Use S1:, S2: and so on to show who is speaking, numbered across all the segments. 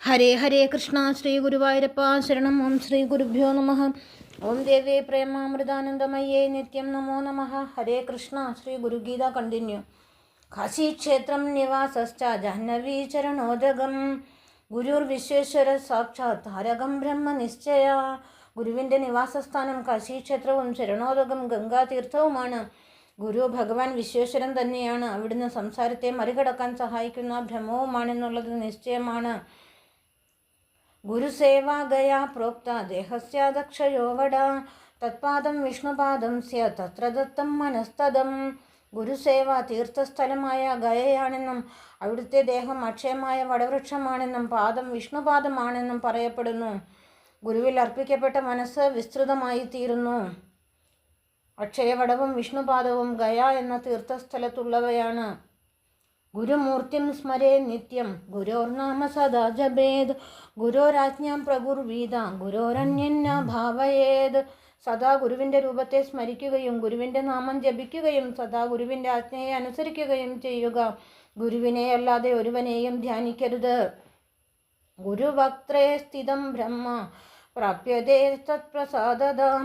S1: ഹരേ ഹരേ കൃഷ്ണ. ശ്രീ ഗുരുവായൂരപ്പ ശരണം. ഓം ശ്രീ ഗുരുഭ്യോ നമ. ഓം ദേവേ പ്രേമാമൃതാനന്ദമയ്യേ നിത്യം നമോ നമ. ഹരേ കൃഷ്ണ. ശ്രീ ഗുരുഗീത കണ്ടിന്യൂ. കാശീക്ഷേത്രം നിവാസശ്ച ജാഹ്നവീ ചരണോദകം ഗുരുർവിശ്വേശ്വര സാക്ഷാത് താരകം ബ്രഹ്മ നിശ്ചയ. ഗുരുവിൻ്റെ നിവാസസ്ഥാനം കാശീക്ഷേത്രവും ശരണോദകം ഗംഗാതീർത്ഥവുമാണ്. ഗുരു ഭഗവാൻ വിശ്വേശ്വരൻ തന്നെയാണ്. അവിടുന്ന് സംസാരത്തെ മറികടക്കാൻ സഹായിക്കുന്ന ബ്രഹ്മവുമാണെന്നുള്ളത് നിശ്ചയമാണ്. ഗുരുസേവാ ഗയാ പ്രോക്ത ദേഹസ്യാദക്ഷയോ വട തത്പാദം വിഷ്ണുപാദം സ്യ തത്ര ദത്തം മനസ്തദം. ഗുരുസേവ തീർത്ഥസ്ഥലമായ ഗയയാണെന്നും അവിടുത്തെ ദേഹം അക്ഷയമായ വടവൃക്ഷമാണെന്നും പാദം വിഷ്ണുപാദമാണെന്നും പറയപ്പെടുന്നു. ഗുരുവിൽ അർപ്പിക്കപ്പെട്ട മനസ്സ് വിസ്തൃതമായി തീരുന്നു. അക്ഷയവടവും വിഷ്ണുപാദവും ഗയ എന്ന തീർത്ഥസ്ഥലത്തുള്ളവയാണ്. ഗുരുമൂർത്തിം സ്മരേ നിത്യം ഗുരോർനാമ സദാ ജപേത് ഗുരോരാജ്ഞാം പ്രകുർവീത ഗുരോരന്യന്ന ഭാവയേത്. സദാ ഗുരുവിൻ്റെ രൂപത്തെ സ്മരിക്കുകയും ഗുരുവിൻ്റെ നാമം ജപിക്കുകയും സദാ ഗുരുവിൻ്റെ ആജ്ഞയെ അനുസരിക്കുകയും ചെയ്യുക. ഗുരുവിനെ അല്ലാതെ ഒരുവനെയും ധ്യാനിക്കരുത്. ഗുരുവക്ത്രേ സ്ഥിതം ബ്രഹ്മ പ്രാപ്യതേ തത്പ്രസാദതാം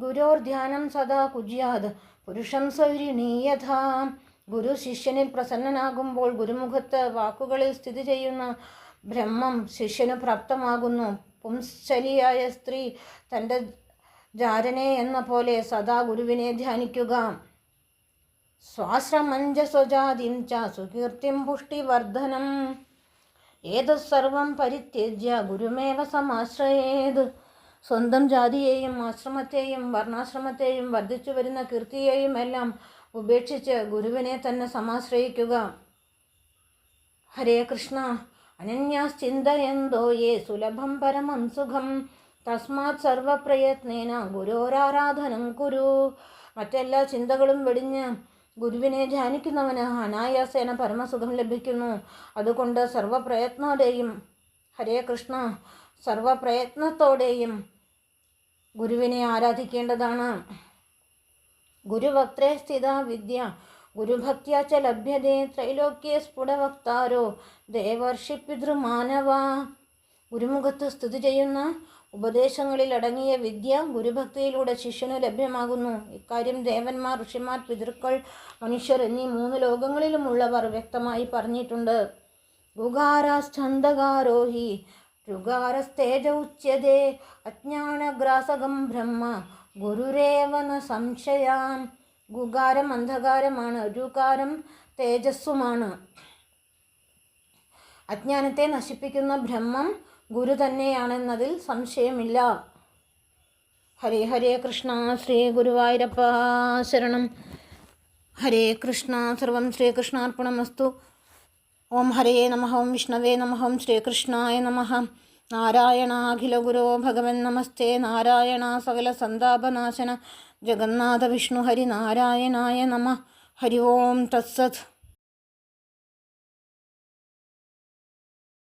S1: ഗുരോർധ്യാനം സദാ കുജ്യാത് പുരുഷം സൗരിണീയഥാ. ഗുരു ശിഷ്യനിൽ പ്രസന്നനാകുമ്പോൾ ഗുരുമുഖത്ത് വാക്കുകളിൽ സ്ഥിതി ചെയ്യുന്ന ബ്രഹ്മം ശിഷ്യന് പ്രാപ്തമാകുന്നു. പുംശലിയായ സ്ത്രീ തൻ്റെ ജാരനെ എന്ന പോലെ സദാ ഗുരുവിനെ ധ്യാനിക്കുക. സ്വാശ്രമഞ്ജസ്വജാതിം ച സുകീർത്തിം പുഷ്ടിവർദ്ധനം ഏതത്സർവം പരിത്യജ്യ ഗുരുമേവ സമാശ്രയേത്. സ്വന്തം ജാതിയെയും ആശ്രമത്തെയും വർണ്ണാശ്രമത്തെയും വർദ്ധിച്ചു വരുന്ന കീർത്തിയെയും എല്ലാം ഉപേക്ഷിച്ച് ഗുരുവിനെ തന്നെ സമാശ്രയിക്കുക. ഹരേ കൃഷ്ണ. അനന്യാശ്ചിന്തയന്തോ യേ സുലഭം പരമം സുഖം തസ്മാത് സർവപ്രയത്നേന ഗുരോരാരാധനം കുരു. മറ്റെല്ലാ ചിന്തകളും വെടിഞ്ഞ് ഗുരുവിനെ ധ്യാനിക്കുന്നവന് അനായാസേന പരമസുഖം ലഭിക്കുന്നു. അതുകൊണ്ട് സർവപ്രയത്നത്തോടെയും ഹരേ കൃഷ്ണ സർവപ്രയത്നത്തോടെയും ഗുരുവിനെ ആരാധിക്കേണ്ടതാണ്. ഗുരുവക്ത്രേ സ്ഥിത വിദ്യ ഗുരുഭക്ത്യാ ച ലഭ്യതേ ത്രൈലോക്യേ സ്ഫുടവക്താരോ ദേവർഷി പിതൃമാനവ. ഗുരുമുഖത്ത് സ്ഥിതി ചെയ്യുന്ന ഉപദേശങ്ങളിൽ അടങ്ങിയ വിദ്യ ഗുരുഭക്തിയിലൂടെ ശിഷ്യന് ലഭ്യമാകുന്നു. ഇക്കാര്യം ദേവന്മാർ, ഋഷിമാർ, പിതൃക്കൾ, മനുഷ്യർ എന്നീ 3 ലോകങ്ങളിലുമുള്ളവർ വ്യക്തമായി പറഞ്ഞിട്ടുണ്ട്. ഗുഗാരാശ്ചന്ദകാരോഹി ഋഗാരസ്തേജ ഉച്യതേ അജ്ഞാനഗ്രാസകം ബ്രഹ്മ ഗുരുരേവ ന സംശയാം. ഗുകാരം അന്ധകാരമാണ്, രുകാരം തേജസ്സുമാണ്. അജ്ഞാനത്തെ നശിപ്പിക്കുന്ന ബ്രഹ്മം ഗുരു തന്നെയാണെന്നതിൽ സംശയമില്ല. ഹരേ ഹരേ കൃഷ്ണ. ശ്രീ ഗുരുവായൂരപ്പ ശരണം. ഹരേ കൃഷ്ണ. സർവം ശ്രീകൃഷ്ണാർപ്പണമസ്തു. ഓം ഹരേ നമഃ. ഓം വിഷ്ണവേ നമഃ. ഓം ശ്രീകൃഷ്ണായ നമഃ. നാരായണ അഖില ഗുരോ ഭഗവൻ നമസ്തേ. നാരായണ സകല സന്താപനാശന ജഗന്നാഥ വിഷ്ണു ഹരി നാരായണായ നമഃ. ഹരി ഓം തത്സത്.